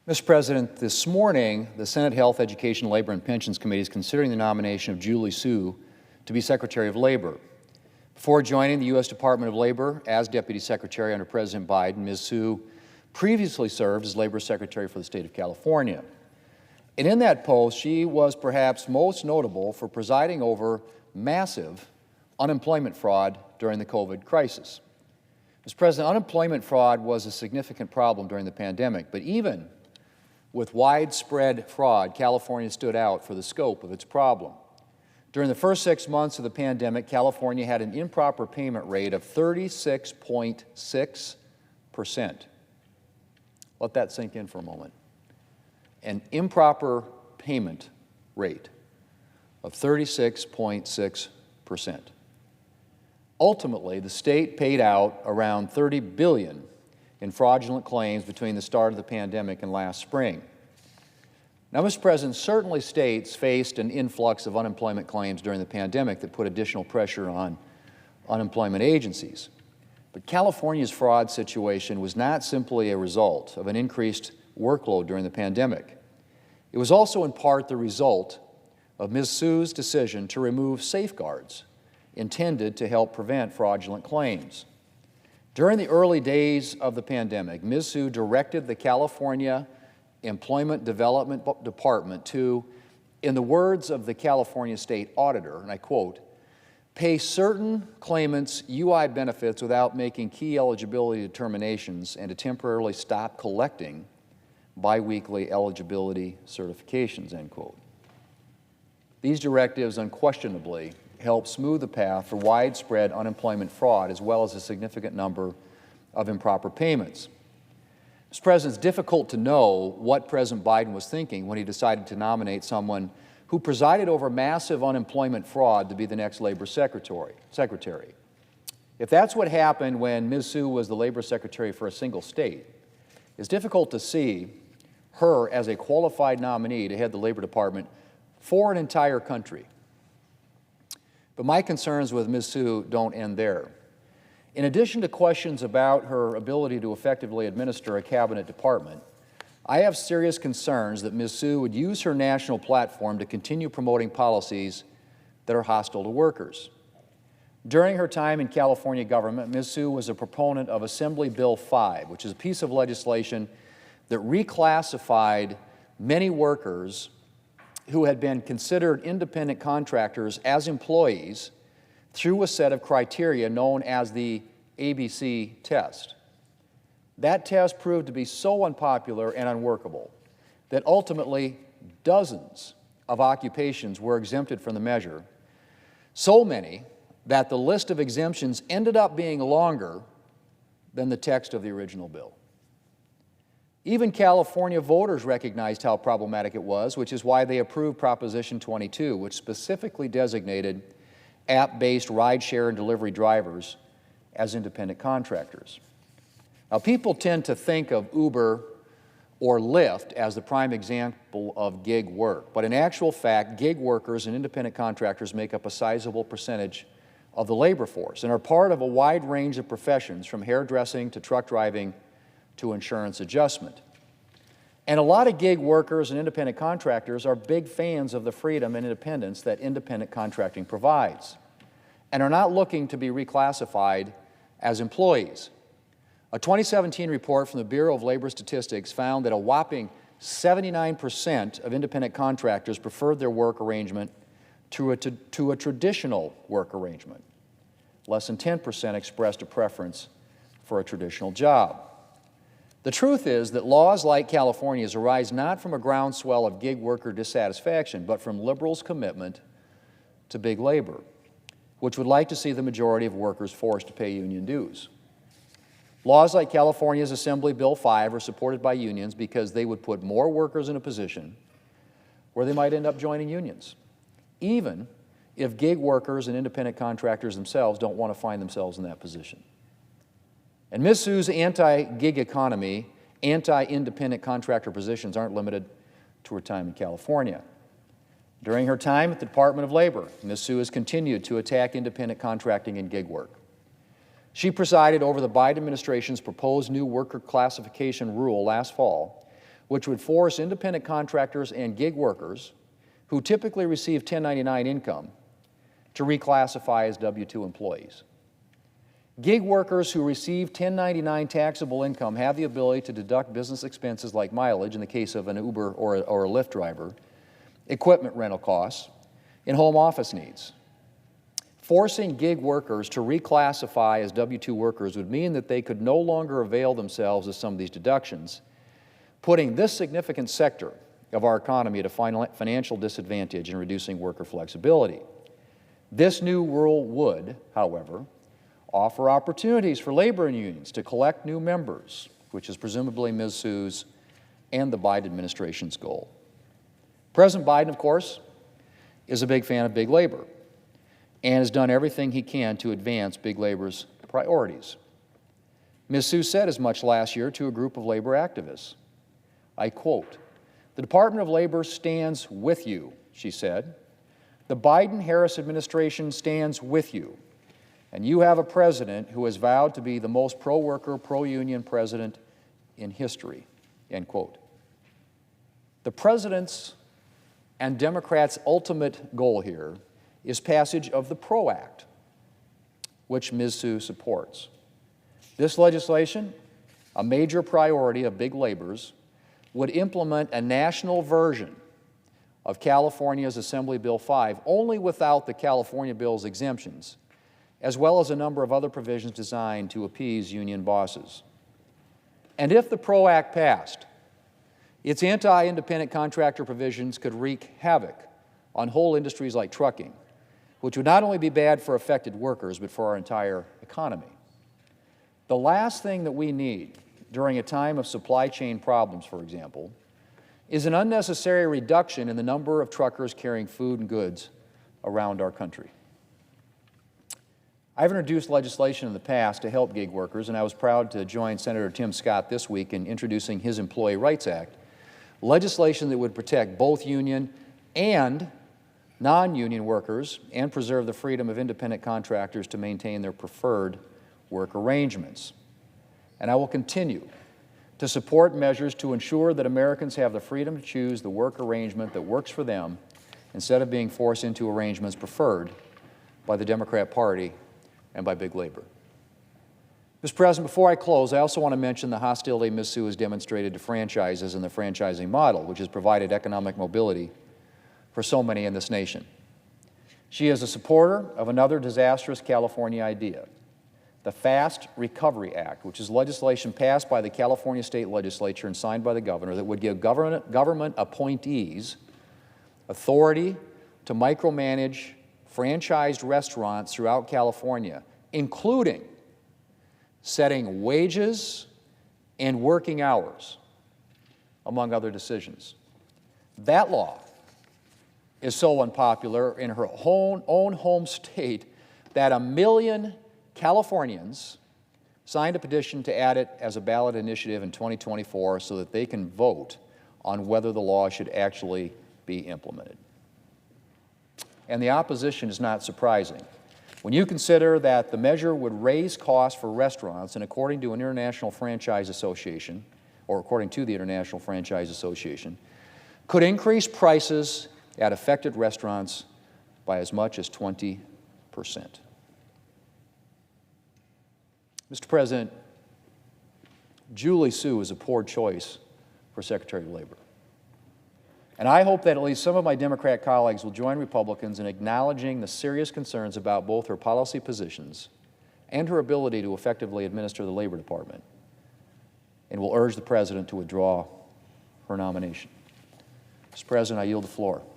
Mr. President, this morning, the Senate Health, Education, Labor, and Pensions Committee is considering the nomination of Julie Su to be Secretary of Labor. Before joining the U.S. Department of Labor as Deputy Secretary under President Biden, Ms. Su previously served as Labor Secretary for the state of California. And in that post, she was perhaps most notable for presiding over massive unemployment fraud during the COVID crisis. Mr. President, unemployment fraud was a significant problem during the pandemic, but even with widespread fraud, California stood out for the scope of its problem. During the first 6 months of the pandemic, California had an improper payment rate of 36.6%. Let that sink in for a moment. An improper payment rate of 36.6%. Ultimately, the state paid out around $30 billion in fraudulent claims between the start of the pandemic and last spring. Now, Mr. President, certainly states faced an influx of unemployment claims during the pandemic that put additional pressure on unemployment agencies. But California's fraud situation was not simply a result of an increased workload during the pandemic. It was also in part the result of Ms. Su's decision to remove safeguards intended to help prevent fraudulent claims. During the early days of the pandemic, Ms. Su directed the California Employment Development Department to, in the words of the California State Auditor, and I quote, pay certain claimants UI benefits without making key eligibility determinations and to temporarily stop collecting biweekly eligibility certifications, end quote. These directives unquestionably help smooth the path for widespread unemployment fraud as well as a significant number of improper payments. Mr. President, it's difficult to know what President Biden was thinking when he decided to nominate someone who presided over massive unemployment fraud to be the next Labor Secretary. If that's what happened when Ms. Su was the Labor Secretary for a single state, it's difficult to see her as a qualified nominee to head the Labor Department for an entire country. But my concerns with Ms. Su don't end there. In addition to questions about her ability to effectively administer a cabinet department, I have serious concerns that Ms. Su would use her national platform to continue promoting policies that are hostile to workers. During her time in California government, Ms. Su was a proponent of Assembly Bill 5, which is a piece of legislation that reclassified many workers who had been considered independent contractors as employees through a set of criteria known as the ABC test. That test proved to be so unpopular and unworkable that ultimately dozens of occupations were exempted from the measure, so many that the list of exemptions ended up being longer than the text of the original bill. Even California voters recognized how problematic it was, which is why they approved Proposition 22, which specifically designated app-based rideshare and delivery drivers as independent contractors. Now, people tend to think of Uber or Lyft as the prime example of gig work, but in actual fact, gig workers and independent contractors make up a sizable percentage of the labor force and are part of a wide range of professions, from hairdressing to truck driving to insurance adjustment. And a lot of gig workers and independent contractors are big fans of the freedom and independence that independent contracting provides and are not looking to be reclassified as employees. A 2017 report from the Bureau of Labor Statistics found that a whopping 79% of independent contractors preferred their work arrangement to a traditional work arrangement. Less than 10% expressed a preference for a traditional job. The truth is that laws like California's arise not from a groundswell of gig worker dissatisfaction, but from liberals' commitment to big labor, which would like to see the majority of workers forced to pay union dues. Laws like California's Assembly Bill 5 are supported by unions because they would put more workers in a position where they might end up joining unions, even if gig workers and independent contractors themselves don't want to find themselves in that position. And Ms. Su's anti-gig economy, anti-independent contractor positions aren't limited to her time in California. During her time at the Department of Labor, Ms. Su has continued to attack independent contracting and gig work. She presided over the Biden administration's proposed new worker classification rule last fall, which would force independent contractors and gig workers who typically receive 1099 income to reclassify as W-2 employees. Gig workers who receive 1099 taxable income have the ability to deduct business expenses like mileage in the case of an Uber or a Lyft driver, equipment rental costs, and home office needs. Forcing gig workers to reclassify as W-2 workers would mean that they could no longer avail themselves of some of these deductions, putting this significant sector of our economy at a financial disadvantage and reducing worker flexibility. This new rule would, however, offer opportunities for labor unions to collect new members, which is presumably Ms. Sue's and the Biden administration's goal. President Biden, of course, is a big fan of big labor and has done everything he can to advance big labor's priorities. Ms. Sue said as much last year to a group of labor activists. I quote, "The Department of Labor stands with you," she said. "The Biden-Harris administration stands with you, and you have a president who has vowed to be the most pro-worker, pro-union president in history," end quote. The president's and Democrats' ultimate goal here is passage of the PRO Act, which Ms. Sue supports. This legislation, a major priority of big labor's, would implement a national version of California's Assembly Bill 5, only without the California bill's exemptions, as well as a number of other provisions designed to appease union bosses. And if the PRO Act passed, its anti-independent contractor provisions could wreak havoc on whole industries like trucking, which would not only be bad for affected workers, but for our entire economy. The last thing that we need during a time of supply chain problems, for example, is an unnecessary reduction in the number of truckers carrying food and goods around our country. I've introduced legislation in the past to help gig workers, and I was proud to join Senator Tim Scott this week in introducing his Employee Rights Act, legislation that would protect both union and non-union workers and preserve the freedom of independent contractors to maintain their preferred work arrangements. And I will continue to support measures to ensure that Americans have the freedom to choose the work arrangement that works for them instead of being forced into arrangements preferred by the Democrat Party and by big labor. Mr. President, before I close, I also want to mention the hostility Ms. Sue has demonstrated to franchises and the franchising model, which has provided economic mobility for so many in this nation. She is a supporter of another disastrous California idea, the Fast Recovery Act, which is legislation passed by the California State Legislature and signed by the governor that would give government appointees authority to micromanage franchised restaurants throughout California, including setting wages and working hours, among other decisions. That law is so unpopular in her own home state that 1 million Californians signed a petition to add it as a ballot initiative in 2024 so that they can vote on whether the law should actually be implemented. And the opposition is not surprising. When you consider that the measure would raise costs for restaurants, and according to the International Franchise Association, could increase prices at affected restaurants by as much as 20%. Mr. President, Julie Sue is a poor choice for Secretary of Labor. And I hope that at least some of my Democrat colleagues will join Republicans in acknowledging the serious concerns about both her policy positions and her ability to effectively administer the Labor Department, and will urge the President to withdraw her nomination. Mr. President, I yield the floor.